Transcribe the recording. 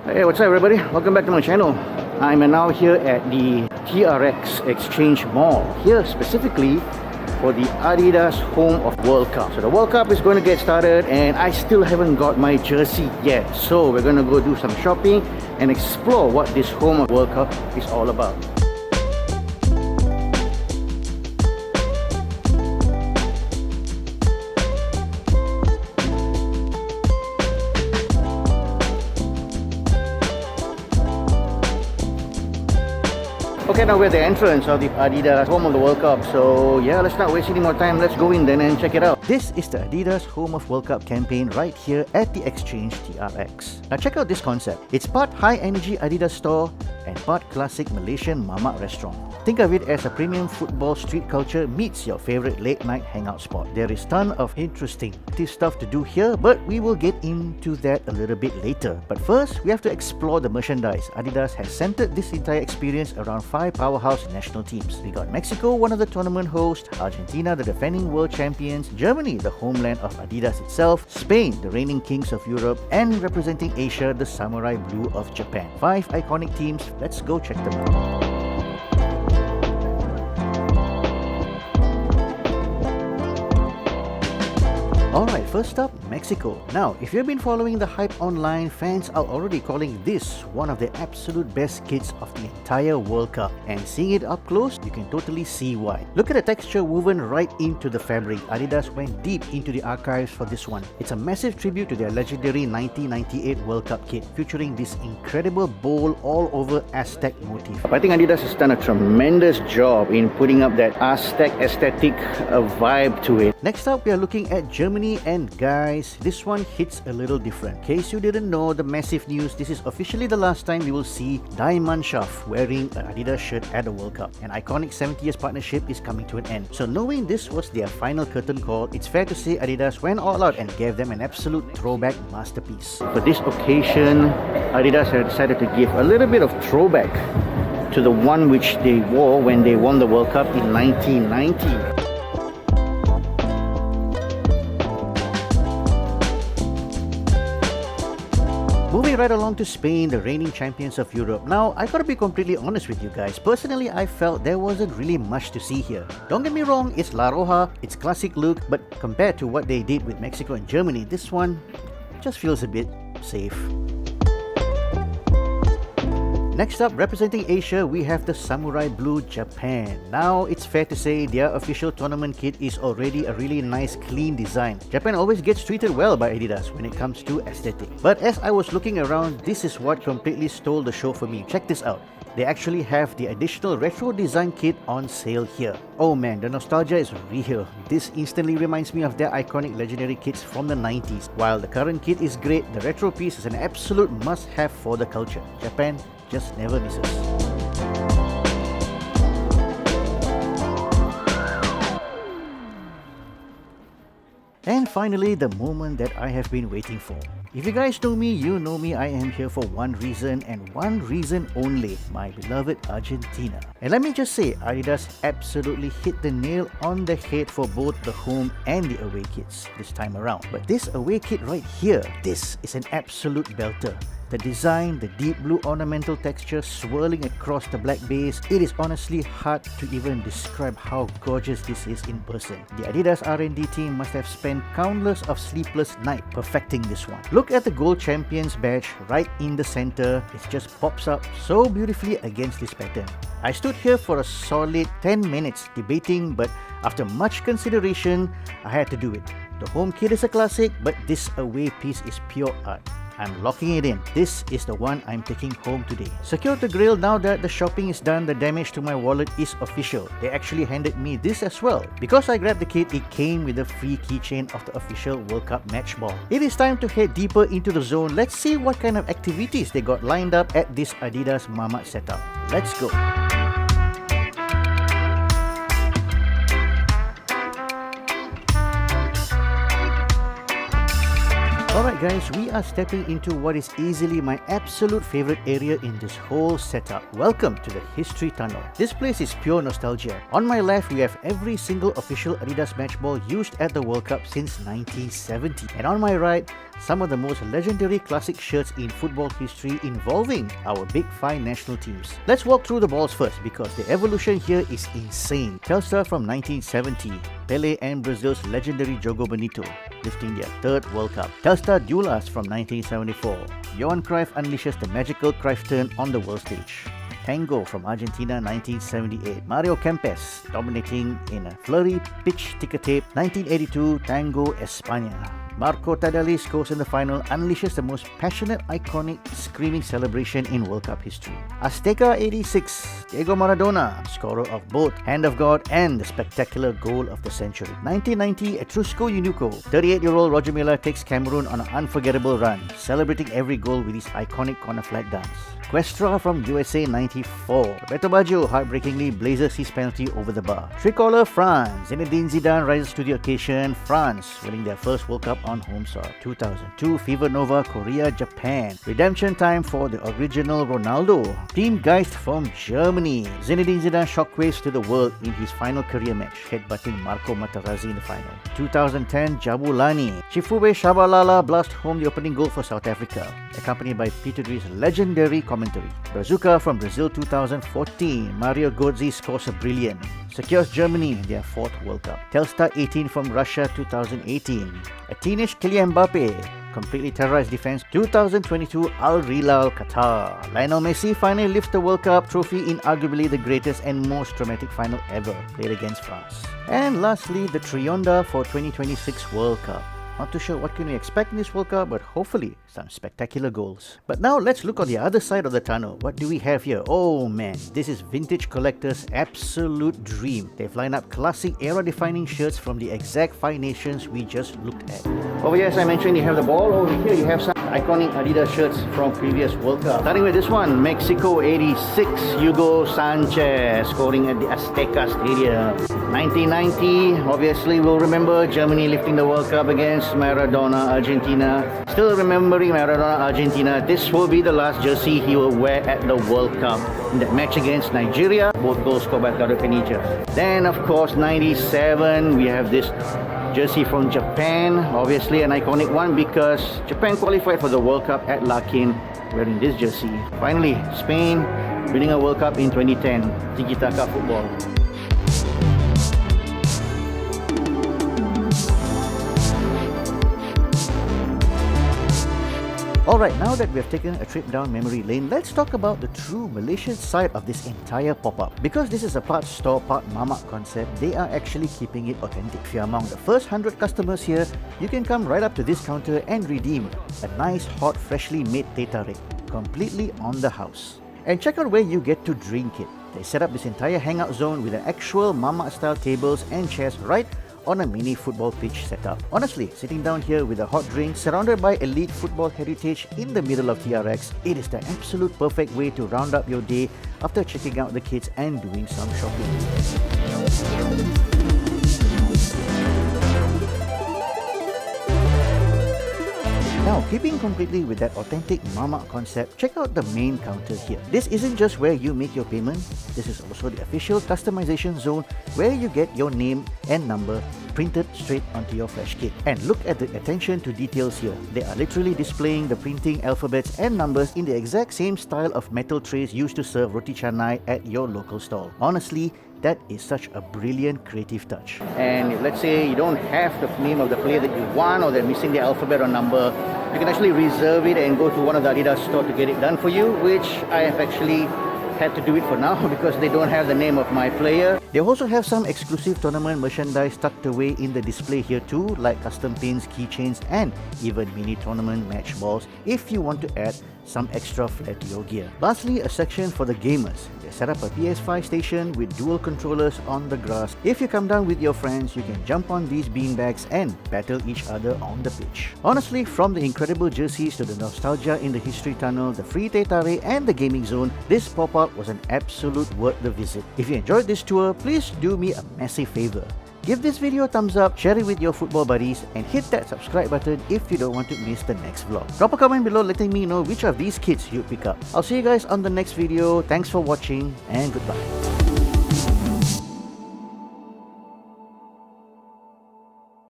Hey, what's up everybody? Welcome back to my channel. I'm now here at the TRX Exchange Mall, here specifically for the Adidas Home of World Cup. So the World Cup is going to get started and I still haven't got my jersey yet. So we're going to go do some shopping and explore what this Home of World Cup is all about. Okay, now we're at the entrance of the Adidas Home of the World Cup. So yeah, let's not waste any more time. Let's go in then and check it out. This is the Adidas Home of World Cup campaign right here at the Exchange TRX. Now check out this concept. It's part high-energy Adidas store and part classic Malaysian Mamak restaurant. Think of it as a premium football street culture meets your favorite late-night hangout spot. There is ton of interesting stuff to do here, but we will get into that a little bit later. But first, we have to explore the merchandise. Adidas has centered this entire experience around 5 powerhouse national teams. We got Mexico, one of the tournament hosts, Argentina, the defending world champions, Germany, the homeland of Adidas itself, Spain, the reigning kings of Europe, and representing Asia, the samurai blue of Japan. 5 iconic teams. Let's go check them out. Alright, first up, Mexico. Now, if you've been following the hype online, fans are already calling this one of the absolute best kits of the entire World Cup. And seeing it up close, you can totally see why. Look at the texture woven right into the fabric. Adidas went deep into the archives for this one. It's a massive tribute to their legendary 1998 World Cup kit, featuring this incredible bowl all over Aztec motif. I think Adidas has done a tremendous job in putting up that Aztec aesthetic vibe to it. Next up, we are looking at Germany. And guys, this one hits a little different. In case you didn't know the massive news, this is officially the last time we will see Die Mannschaft wearing an Adidas shirt at the World Cup. An iconic 70 years partnership is coming to an end. So knowing this was their final curtain call, it's fair to say Adidas went all out and gave them an absolute throwback masterpiece. For this occasion, Adidas had decided to give a little bit of throwback to the one which they wore when they won the World Cup in 1990. Moving right along to Spain, the reigning champions of Europe. Now, I gotta be completely honest with you guys. Personally, I felt there wasn't really much to see here. Don't get me wrong, it's La Roja, it's classic look, but compared to what they did with Mexico and Germany, this one just feels a bit safe. Next up, representing Asia, we have the Samurai Blue Japan. Now, it's fair to say their official tournament kit is already a really nice, clean design. Japan always gets treated well by Adidas when it comes to aesthetic. But as I was looking around, this is what completely stole the show for me. Check this out. They actually have the additional retro design kit on sale here. Oh man, the nostalgia is real. This instantly reminds me of their iconic legendary kits from the 90s. While the current kit is great, the retro piece is an absolute must-have for the culture. Japan just never misses. And finally, the moment that I have been waiting for. If you guys know me, you know me, I am here for one reason and one reason only, my beloved Argentina. And let me just say, Adidas absolutely hit the nail on the head for both the home and the away kits this time around. But this away kit right here, this is an absolute belter. The design, the deep blue ornamental texture swirling across the black base, it is honestly hard to even describe how gorgeous this is in person. The Adidas R&D team must have spent countless of sleepless nights perfecting this one. Look at the gold champions badge right in the center. It just pops up so beautifully against this pattern. I stood here for a solid 10 minutes debating, but after much consideration, I had to do it. The home kit is a classic, but this away piece is pure art. I'm locking it in. This is the one I'm taking home today. Secure the grill. Now that the shopping is done, the damage to my wallet is official. They actually handed me this as well. Because I grabbed the kit, it came with a free keychain of the official World Cup match ball. It is time to head deeper into the zone. Let's see what kind of activities they got lined up at this Adidas Mamak setup. Let's go. Alright guys, we are stepping into what is easily my absolute favorite area in this whole setup. Welcome to the History Tunnel. This place is pure nostalgia. On my left, we have every single official Adidas match ball used at the World Cup since 1970. And on my right, some of the most legendary classic shirts in football history involving our Big Five national teams. Let's walk through the balls first because the evolution here is insane. Telstar from 1970, Pele and Brazil's legendary Jogo Bonito lifting their third World Cup. Telstar Duelas from 1974, Johan Cruyff unleashes the magical Cruyff turn on the world stage. Tango from Argentina 1978, Mario Kempes dominating in a flurry pitch ticker tape. 1982, Tango España. Marco Tadali scores in the final, unleashes the most passionate, iconic, screaming celebration in World Cup history. Azteca 86, Diego Maradona, scorer of both Hand of God and the spectacular goal of the century. 1990, Etrusco Unuco, 38-year-old Roger Milla takes Cameroon on an unforgettable run, celebrating every goal with his iconic corner flag dance. Questra from USA 94, Roberto Baggio heartbreakingly blazes his penalty over the bar. Tricolor France, Zinedine Zidane rises to the occasion, France winning their first World Cup on home soil. 2002, Fever Nova, Korea, Japan. Redemption time for the original Ronaldo. Team Geist from Germany. Zinedine Zidane shockwaves to the world in his final career match, headbutting Marco Materazzi in the final. 2010, Jabulani. Chifube Shabalala blast home the opening goal for South Africa, accompanied by Peter Drie's legendary commentary. Brazuca from Brazil 2014, Mario Götze scores a brilliant, secures Germany their fourth World Cup. Telstar 18 from Russia 2018, a teenage Kylian Mbappe completely terrorized defense. 2022, Al Hilal Qatar. Lionel Messi finally lifts the World Cup trophy in arguably the greatest and most dramatic final ever played against France. And lastly, the Trionda for 2026 World Cup. Not too sure what can we expect in this World Cup, but hopefully some spectacular goals. But now let's look on the other side of the tunnel. What do we have here? Oh man, this is vintage collectors' absolute dream. They've lined up classic era-defining shirts from the exact five nations we just looked at. Over here, as I mentioned, you have the ball. Over here, you have some iconic Adidas shirts from previous World Cup. Starting with this one, Mexico 86, Hugo Sanchez scoring at the Azteca Stadium. 1990, obviously we'll remember Germany lifting the World Cup against Maradona, Argentina. Still remembering Maradona, Argentina, this will be the last jersey he will wear at the World Cup. In that match against Nigeria, both goals scored by Taro Penija. Then of course 97, we have this jersey from Japan, obviously an iconic one because Japan qualified for the World Cup at Larkin wearing this jersey. Finally, Spain winning a World Cup in 2010, tiki-taka football. Alright, now that we have taken a trip down memory lane, let's talk about the true Malaysian side of this entire pop-up. Because this is a part store, part Mamak concept, they are actually keeping it authentic. If you're among the first 100 customers here, you can come right up to this counter and redeem a nice, hot, freshly made Teh Tarik, completely on the house. And check out where you get to drink it. They set up this entire hangout zone with an actual Mamak-style tables and chairs right on a mini football pitch setup. Honestly, sitting down here with a hot drink, surrounded by elite football heritage in the middle of TRX, it is the absolute perfect way to round up your day after checking out the kids and doing some shopping. Now, keeping completely with that authentic Mamak concept, check out the main counter here. This isn't just where you make your payment, this is also the official customization zone where you get your name and number printed straight onto your fresh kit. And look at the attention to details here. They are literally displaying the printing alphabets and numbers in the exact same style of metal trays used to serve roti canai at your local stall. Honestly, that is such a brilliant creative touch. And if let's say you don't have the name of the player that you want, or they're missing the alphabet or number, you can actually reserve it and go to one of the Adidas stores to get it done for you, which I have actually had to do it for now because they don't have the name of my player. They also have some exclusive tournament merchandise tucked away in the display here too, like custom pins, keychains, and even mini tournament match balls if you want to add some extra flair to your gear. Lastly, a section for the gamers. They set up a PS5 station with dual controllers on the grass. If you come down with your friends, you can jump on these beanbags and battle each other on the pitch. Honestly, from the incredible jerseys to the nostalgia in the history tunnel, the free Teh Tarik and the gaming zone, this pop-up was an absolute worth the visit. If you enjoyed this tour, please do me a massive favor. Give this video a thumbs up, share it with your football buddies, and hit that subscribe button if you don't want to miss the next vlog. Drop a comment below letting me know which of these kits you'd pick up. I'll see you guys on the next video. Thanks for watching and goodbye.